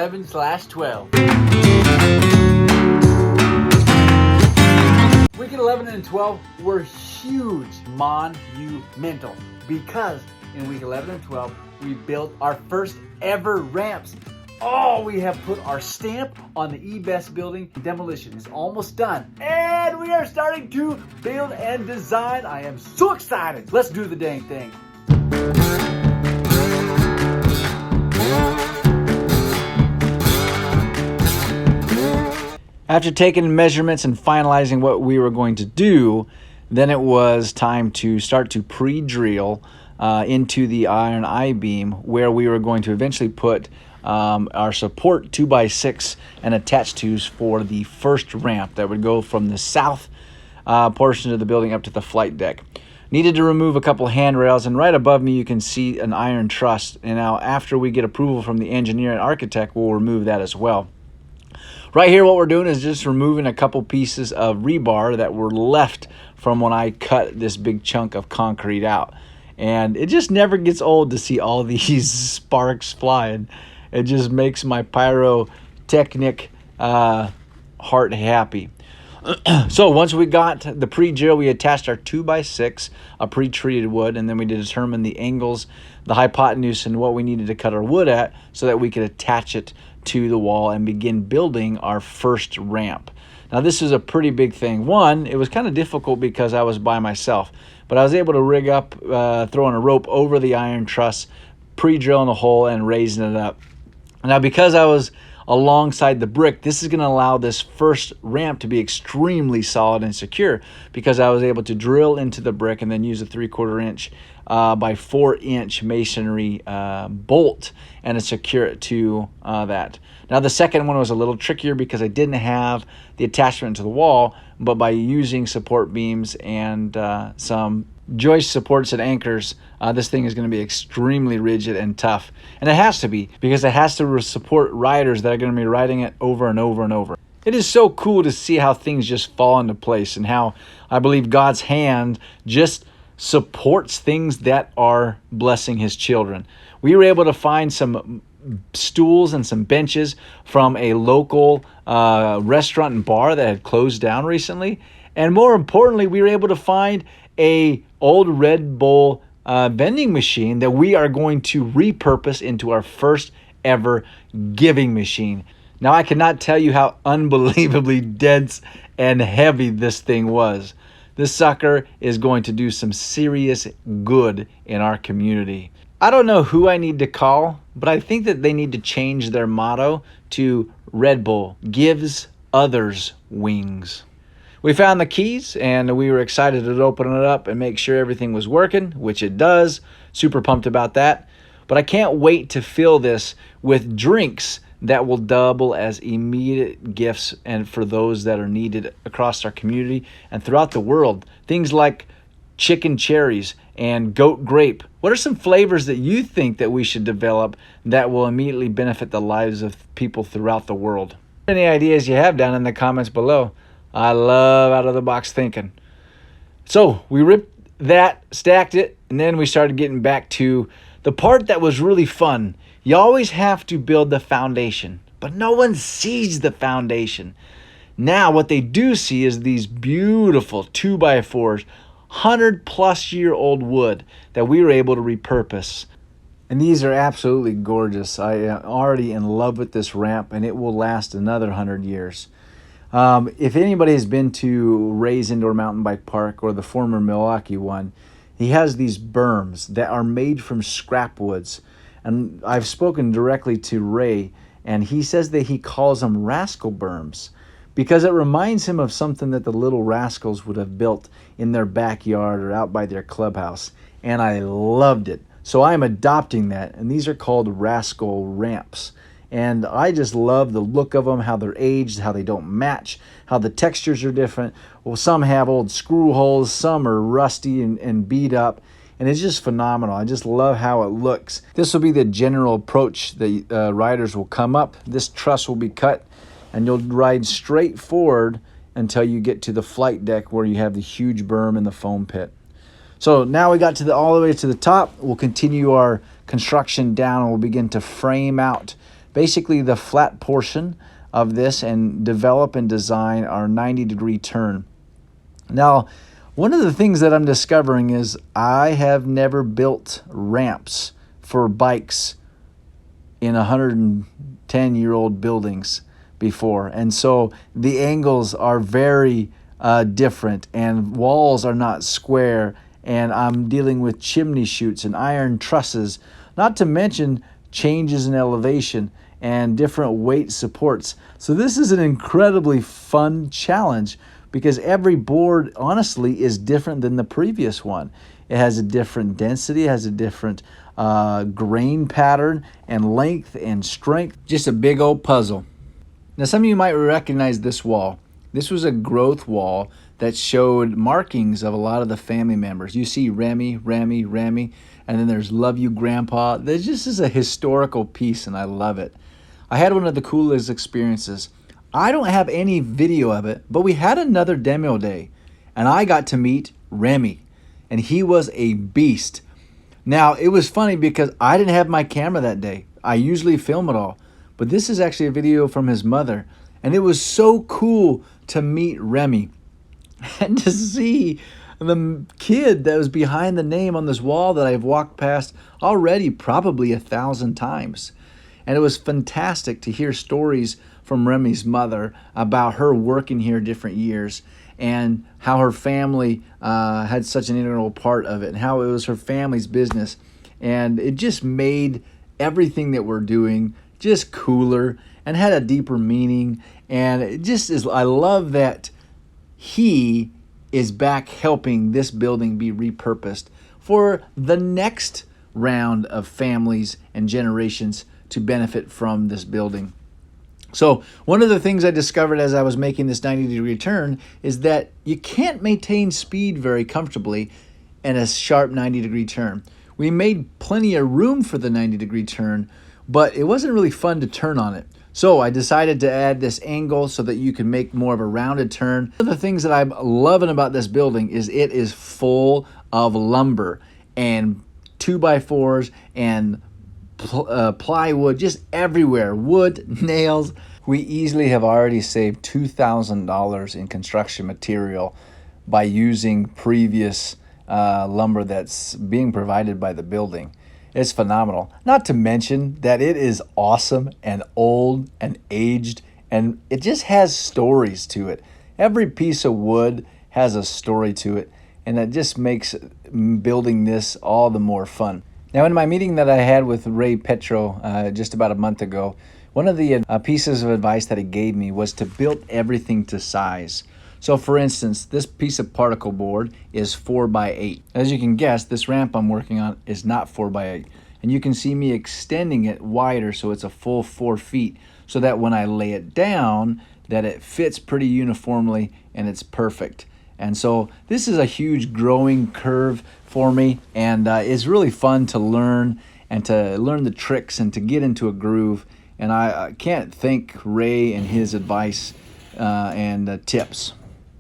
11/12. Weekend 11 and 12 were huge, monumental, because in week 11 and 12, we built our first ever ramps. Oh, we have put our stamp on the eBest building. Demolition is almost done, and we are starting to build and design. I am so excited. Let's do the dang thing. After taking measurements and finalizing what we were going to do, then it was time to start to pre-drill into the iron I-beam, where we were going to eventually put our support 2x6 and attach tos for the first ramp that would go from the south portion of the building up to the flight deck. Needed to remove a couple handrails, and right above me you can see an iron truss. And now after we get approval from the engineer and architect, we'll remove that as well. Right here, what we're doing is just removing a couple pieces of rebar that were left from when I cut this big chunk of concrete out. And it just never gets old to see all these sparks flying. It just makes my pyrotechnic heart happy. So once we got the pre-drill, we attached our 2x6, a pre-treated wood, and then we determined the angles, the hypotenuse, and what we needed to cut our wood at so that we could attach it to the wall and begin building our first ramp. Now this is a pretty big thing. One, it was kind of difficult because I was by myself, but I was able to rig up, throwing a rope over the iron truss, pre-drilling the hole and raising it up. Now because I was alongside the brick, this is going to allow this first ramp to be extremely solid and secure, because I was able to drill into the brick and then use a 3/4 inch by 4 inch masonry bolt and to secure it to that. Now the second one was a little trickier because I didn't have the attachment to the wall, but by using support beams and some joist supports and anchors, this thing is going to be extremely rigid and tough. And it has to be, because it has to support riders that are going to be riding it over and over and over. It is so cool to see how things just fall into place, and how I believe God's hand just supports things that are blessing his children. We were able to find some stools and some benches from a local restaurant and bar that had closed down recently. And more importantly, we were able to find a old Red Bull vending machine that we are going to repurpose into our first ever giving machine. Now, I cannot tell you how unbelievably dense and heavy this thing was. This sucker is going to do some serious good in our community. I don't know who I need to call, but I think that they need to change their motto to Red Bull gives others wings. We found the keys, and we were excited to open it up and make sure everything was working, which it does. Super pumped about that. But I can't wait to fill this with drinks that will double as immediate gifts and for those that are needed across our community and throughout the world. Things like chicken cherries and goat grape. What are some flavors that you think that we should develop that will immediately benefit the lives of people throughout the world? Any ideas you have down in the comments below. I love out-of-the-box thinking. So we ripped that, stacked it, and then we started getting back to the part that was really fun. You always have to build the foundation, but no one sees the foundation. Now what they do see is these beautiful 2x4s, 100-plus-year-old wood that we were able to repurpose. And these are absolutely gorgeous. I am already in love with this ramp, and it will last another 100 years. If anybody has been to Ray's Indoor Mountain Bike Park or the former Milwaukee one, he has these berms that are made from scrap woods. And I've spoken directly to Ray, and he says that he calls them Rascal berms because it reminds him of something that the little rascals would have built in their backyard or out by their clubhouse. And I loved it. So I'm adopting that, and these are called Rascal ramps. And I just love the look of them, how they're aged, how they don't match, how the textures are different. Well, some have old screw holes, some are rusty and beat up, and it's just phenomenal. I just love how it looks. This will be the general approach that riders will come up. This truss will be cut, and you'll ride straight forward until you get to the flight deck where you have the huge berm and the foam pit. So now we got to all the way to the top. We'll continue our construction down, and we'll begin to frame out basically the flat portion of this and develop and design our 90-degree turn. Now, one of the things that I'm discovering is I have never built ramps for bikes in 110-year-old buildings before. And so the angles are very different, and walls are not square, and I'm dealing with chimney chutes and iron trusses, not to mention changes in elevation and different weight supports. So this is an incredibly fun challenge because every board, honestly, is different than the previous one. It has a different density, it has a different grain pattern and length and strength. Just a big old puzzle. Now, some of you might recognize this wall. This was a growth wall that showed markings of a lot of the family members. You see Remy, and then there's Love You Grandpa. This just is a historical piece, and I love it. I had one of the coolest experiences. I don't have any video of it, but we had another demo day, and I got to meet Remy, and he was a beast. Now, it was funny because I didn't have my camera that day. I usually film it all, but this is actually a video from his mother, and it was so cool to meet Remy and to see the kid that was behind the name on this wall that I've walked past already probably 1,000 times. And it was fantastic to hear stories from Remy's mother about her working here different years and how her family had such an integral part of it and how it was her family's business. And it just made everything that we're doing just cooler and had a deeper meaning. And it just is, I love that he is back helping this building be repurposed for the next round of families and generations to benefit from this building. So one of the things I discovered as I was making this 90-degree turn is that you can't maintain speed very comfortably in a sharp 90-degree turn. We made plenty of room for the 90-degree turn, but it wasn't really fun to turn on it. So I decided to add this angle so that you can make more of a rounded turn. One of the things that I'm loving about this building is it is full of lumber and 2x4s and plywood just everywhere, wood, nails. We easily have already saved $2,000 in construction material by using previous lumber that's being provided by the building. It's phenomenal. Not to mention that it is awesome and old and aged, and it just has stories to it. Every piece of wood has a story to it, and that just makes building this all the more fun. Now, in my meeting that I had with Ray Petro just about a month ago, one of the pieces of advice that he gave me was to build everything to size. So for instance, this piece of particle board is 4x8. As you can guess, this ramp I'm working on is not 4x8. And you can see me extending it wider so it's a full 4 feet so that when I lay it down, that it fits pretty uniformly and it's perfect. And so this is a huge growing curve for me, and it's really fun to learn and to learn the tricks and to get into a groove. And I can't thank Ray and his advice and tips.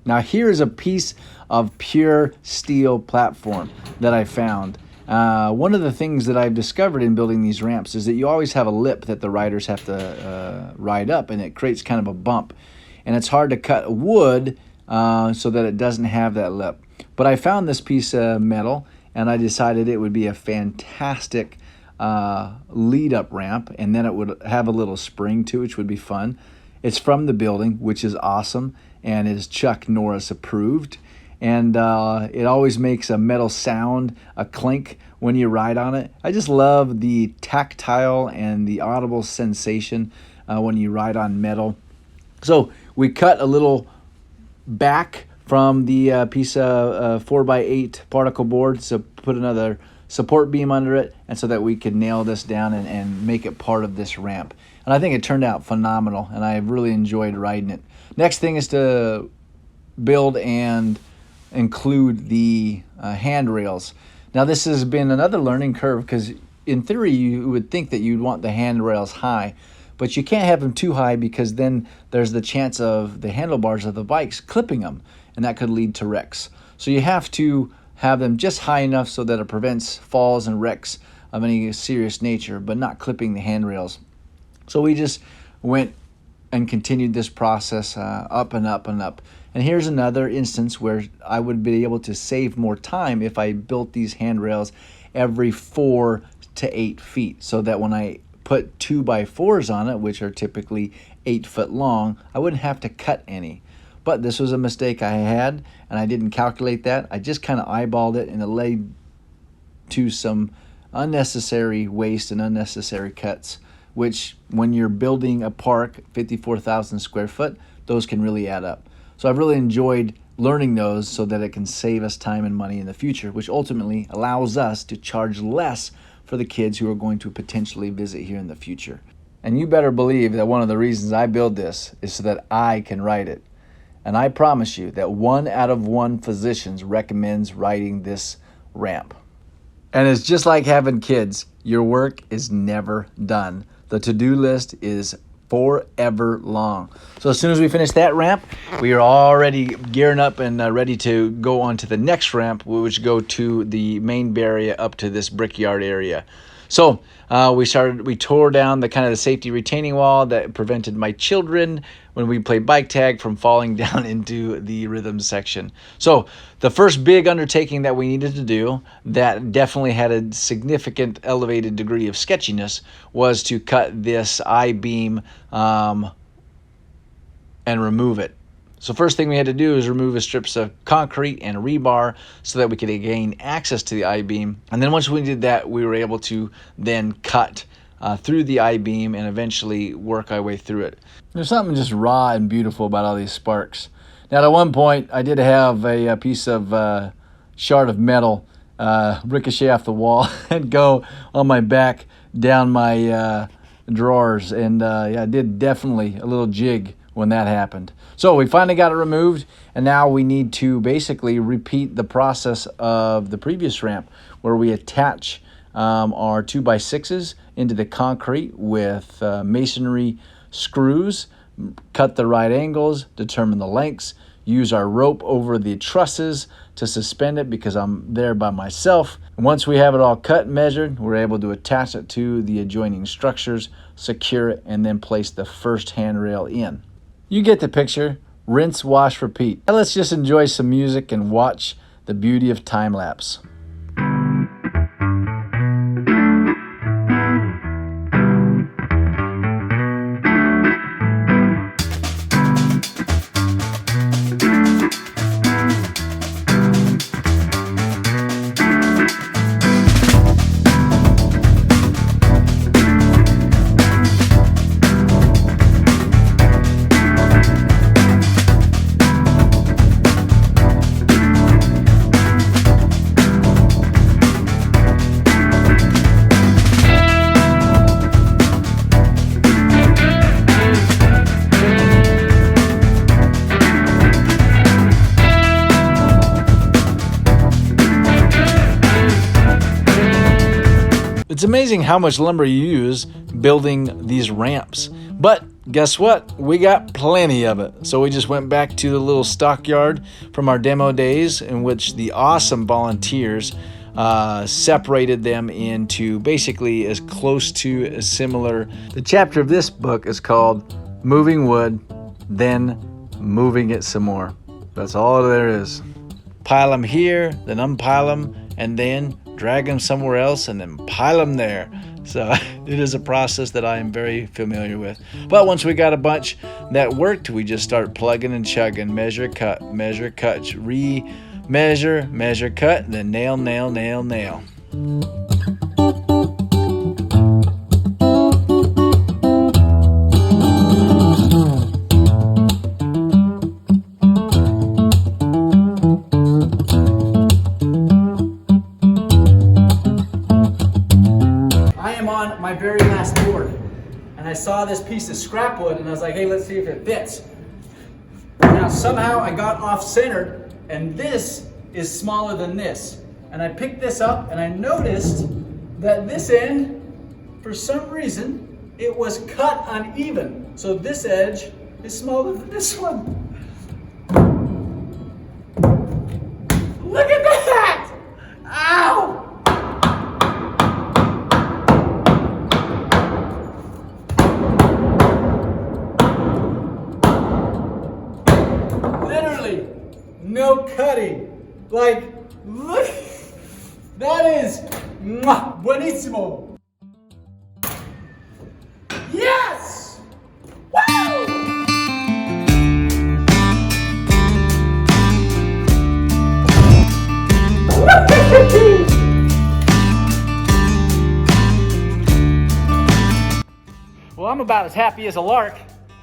Now here's a piece of pure steel platform that I found. One of the things that I've discovered in building these ramps is that you always have a lip that the riders have to ride up, and it creates kind of a bump. And it's hard to cut wood so that it doesn't have that lip. But I found this piece of metal, and I decided it would be a fantastic lead-up ramp, and then it would have a little spring to it, which would be fun. It's from the building, which is awesome, and is Chuck Norris approved. And it always makes a metal sound, a clink, when you ride on it. I just love the tactile and the audible sensation when you ride on metal. So we cut a little back from the piece of 4x8 particle board, so put another support beam under it, and so that we could nail this down and make it part of this ramp. And I think it turned out phenomenal, and I really enjoyed riding it. Next thing is to build and include the handrails. Now this has been another learning curve, because in theory you would think that you'd want the handrails high, but you can't have them too high because then there's the chance of the handlebars of the bikes clipping them, and that could lead to wrecks. So you have to have them just high enough so that it prevents falls and wrecks of any serious nature, but not clipping the handrails. So we just went and continued this process up and up and up. And here's another instance where I would be able to save more time if I built these handrails every 4 to 8 feet, so that when I put 2x4s on it, which are typically 8 foot long, I wouldn't have to cut any. But this was a mistake I had, and I didn't calculate that. I just kind of eyeballed it, and it led to some unnecessary waste and unnecessary cuts, which when you're building a park, 54,000 square foot, those can really add up. So I've really enjoyed learning those so that it can save us time and money in the future, which ultimately allows us to charge less for the kids who are going to potentially visit here in the future. And you better believe that one of the reasons I build this is so that I can ride it. And I promise you that 1 out of 1 physicians recommends riding this ramp. And it's just like having kids. Your work is never done. The to-do list is forever long. So as soon as we finish that ramp, we are already gearing up and ready to go on to the next ramp, which go to the main barrier up to this brickyard area. So we tore down the safety retaining wall that prevented my children when we played bike tag from falling down into the rhythm section. So the first big undertaking that we needed to do that definitely had a significant elevated degree of sketchiness was to cut this I-beam and remove it. So first thing we had to do is remove the strips of concrete and rebar so that we could gain access to the I-beam. And then once we did that, we were able to then cut through the I-beam and eventually work our way through it. There's something just raw and beautiful about all these sparks. Now at one point, I did have a piece of shard of metal ricochet off the wall and go on my back down my drawers. And yeah, I did definitely a little jig when that happened. So we finally got it removed, and now we need to basically repeat the process of the previous ramp where we attach our 2x6s into the concrete with masonry screws, cut the right angles, determine the lengths, use our rope over the trusses to suspend it because I'm there by myself. And once we have it all cut and measured, we're able to attach it to the adjoining structures, secure it, and then place the first handrail in. You get the picture. Rinse, wash, repeat. Now let's just enjoy some music and watch the beauty of time lapse. It's amazing how much lumber you use building these ramps. But guess what? We got plenty of it. So we just went back to the little stockyard from our demo days in which the awesome volunteers separated them into basically as close to as similar. The chapter of this book is called Moving Wood, Then Moving It Some More. That's all there is. Pile them here, then unpile them, and then drag them somewhere else, and then pile them there. So it is a process that I am very familiar with. But once we got a bunch that worked, we just start plugging and chugging, measure, cut, re-measure, measure, cut, then nail, nail, nail, nail. My very last board, and I saw this piece of scrap wood, and I was like, hey, let's see if it fits. Now somehow I got off centered, and this is smaller than this, and I picked this up and I noticed that this end, for some reason, it was cut uneven, so this edge is smaller than this one. Look at that! Ow! Like, look, that is buenísimo. Yes! Woo! Well, I'm about as happy as a lark.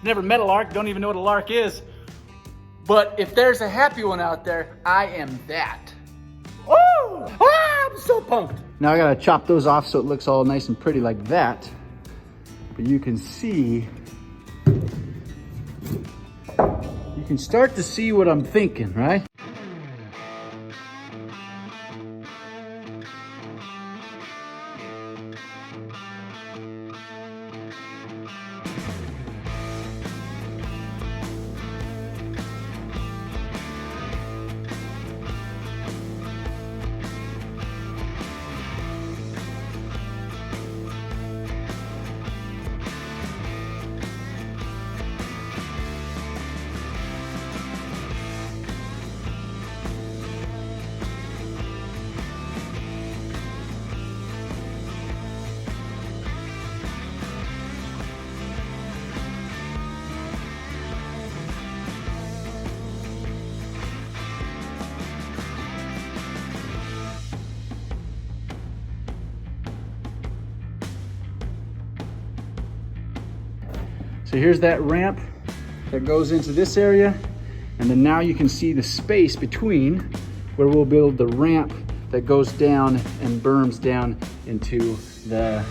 Never met a lark, don't even know what a lark is. But if there's a happy one out there, I am that. Oh, I'm so pumped. Now I gotta chop those off so it looks all nice and pretty like that. But you can see, you can start to see what I'm thinking, right? So here's that ramp that goes into this area. And then now you can see the space between where we'll build the ramp that goes down and berms down into the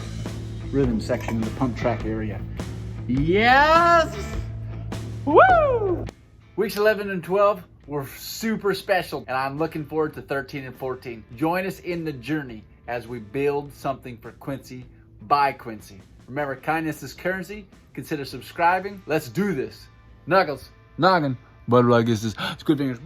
rhythm section, the pump track area. Yes! Woo! Weeks 11 and 12 were super special, and I'm looking forward to 13 and 14. Join us in the journey as we build something for Quincy by Quincy. Remember, kindness is currency. Consider subscribing. Let's do this. Knuckles, noggin, butterfly kisses, squid fingers.